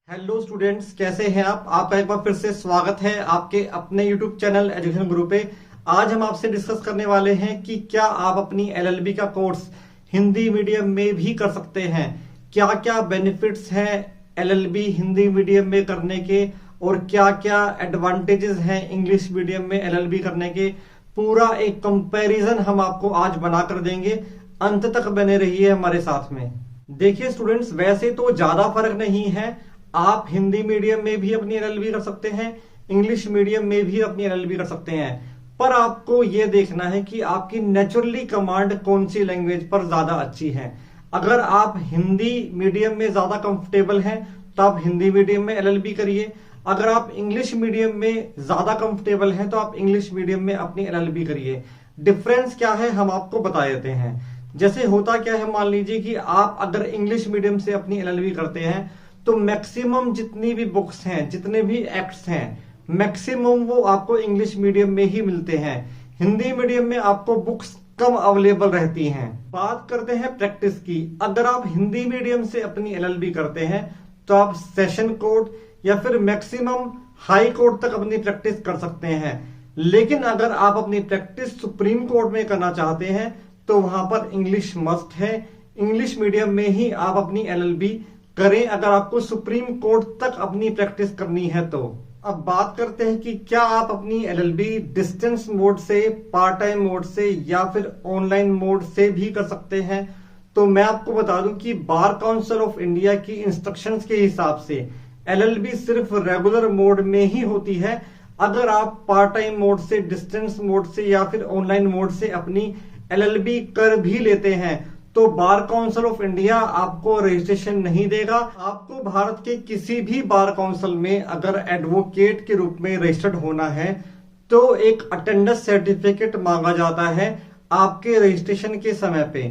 Hello students, कैसे हैं आप? आपका एक बार फिर से स्वागत है आपके अपने यूट्यूब चैनल एजुकेशन गुरु पे। आज हम आपसे डिस्कस करने वाले हैं कि क्या आप अपनी एलएलबी का कोर्स हिंदी मीडियम में भी कर सकते हैं। क्या क्या बेनिफिट्स हैं एलएलबी हिंदी मीडियम में करने के और क्या क्या एडवांटेजेस हैं इंग्लिश मीडियम में एलएलबी करने के। पूरा एक कंपैरिजन हम आपको आज बनाकर देंगे। अंत तक बने रहिए हमारे साथ में। देखिए स्टूडेंट्स, वैसे तो ज्यादा फर्क नहीं है। आप हिंदी मीडियम में भी अपनी एलएलबी कर सकते हैं, इंग्लिश मीडियम में भी अपनी एलएलबी कर सकते हैं, पर आपको यह देखना है कि आपकी नेचुरली कमांड कौन सी लैंग्वेज पर ज्यादा अच्छी है। अगर आप हिंदी मीडियम में ज्यादा कंफर्टेबल हैं तो आप हिंदी मीडियम में एलएलबी करिए। अगर आप इंग्लिश मीडियम में ज्यादा कंफर्टेबल हैं तो आप इंग्लिश मीडियम में अपनी एलएलबी करिए। डिफरेंस क्या है हम आपको बता देते हैं। जैसे होता क्या है, मान लीजिए कि आप अगर इंग्लिश मीडियम से अपनी एलएलबी करते हैं तो मैक्सिमम जितनी भी बुक्स हैं, जितने भी एक्ट्स हैं, मैक्सिमम वो आपको इंग्लिश मीडियम में ही मिलते हैं। हिंदी मीडियम में आपको बुक्स कम अवेलेबल रहती हैं। बात करते हैं प्रैक्टिस की। अगर आप हिंदी मीडियम से अपनी एलएलबी करते हैं तो आप सेशन कोर्ट या फिर मैक्सिमम हाई कोर्ट तक अपनी प्रैक्टिस कर सकते हैं। लेकिन अगर आप अपनी प्रैक्टिस सुप्रीम कोर्ट में करना चाहते हैं तो वहां पर इंग्लिश मस्ट है। इंग्लिश मीडियम में ही आप अपनी एलएलबी करें अगर आपको सुप्रीम कोर्ट तक अपनी प्रैक्टिस करनी है तो। अब बात करते हैं कि क्या आप अपनी एलएलबी डिस्टेंस मोड से, पार्ट टाइम मोड से या फिर ऑनलाइन मोड से भी कर सकते हैं। तो मैं आपको बता दूं कि बार काउंसिल ऑफ इंडिया की इंस्ट्रक्शंस के हिसाब से एलएलबी सिर्फ रेगुलर मोड में ही होती है। अगर आप पार्ट टाइम मोड से, डिस्टेंस मोड से या फिर ऑनलाइन मोड से अपनी एलएलबी कर भी लेते हैं तो बार काउंसिल ऑफ इंडिया आपको रजिस्ट्रेशन नहीं देगा। आपको भारत के किसी भी बार काउंसिल में अगर एडवोकेट के रूप में रजिस्टर्ड होना है तो एक अटेंडेंस सर्टिफिकेट मांगा जाता है आपके रजिस्ट्रेशन के समय पे।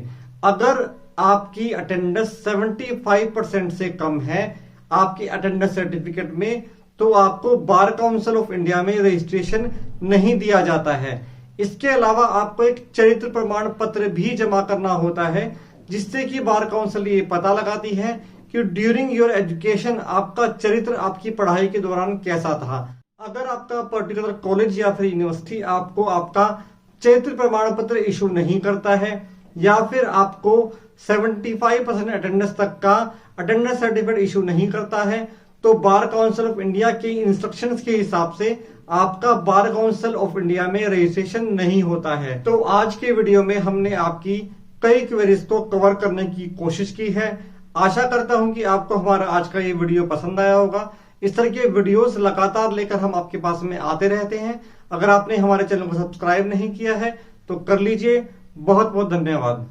अगर आपकी अटेंडेंस 75% से कम है आपकी अटेंडेंस सर्टिफिकेट में तो आपको बार काउंसिल ऑफ इंडिया में रजिस्ट्रेशन नहीं दिया जाता है। इसके अलावा आपको एक चरित्र प्रमाण पत्र भी जमा करना होता है जिससे कि बार काउंसिल ये पता लगाती है कि ड्यूरिंग योर एजुकेशन आपका चरित्र आपकी पढ़ाई के दौरान कैसा था। अगर आपका पर्टिकुलर कॉलेज या फिर यूनिवर्सिटी आपको आपका चरित्र प्रमाण पत्र इशू नहीं करता है या फिर आपको 75% अटेंडेंस तक का अटेंडेंस सर्टिफिकेट इशू नहीं करता है तो बार काउंसिल ऑफ इंडिया के इंस्ट्रक्शंस के हिसाब से आपका बार काउंसिल ऑफ इंडिया में रजिस्ट्रेशन नहीं होता है। तो आज के वीडियो में हमने आपकी कई क्वेरीज को कवर करने की कोशिश की है। आशा करता हूं कि आपको हमारा आज का ये वीडियो पसंद आया होगा। इस तरह के वीडियोस लगातार लेकर हम आपके पास में आते रहते हैं। अगर आपने हमारे चैनल को सब्सक्राइब नहीं किया है तो कर लीजिए। बहुत बहुत धन्यवाद।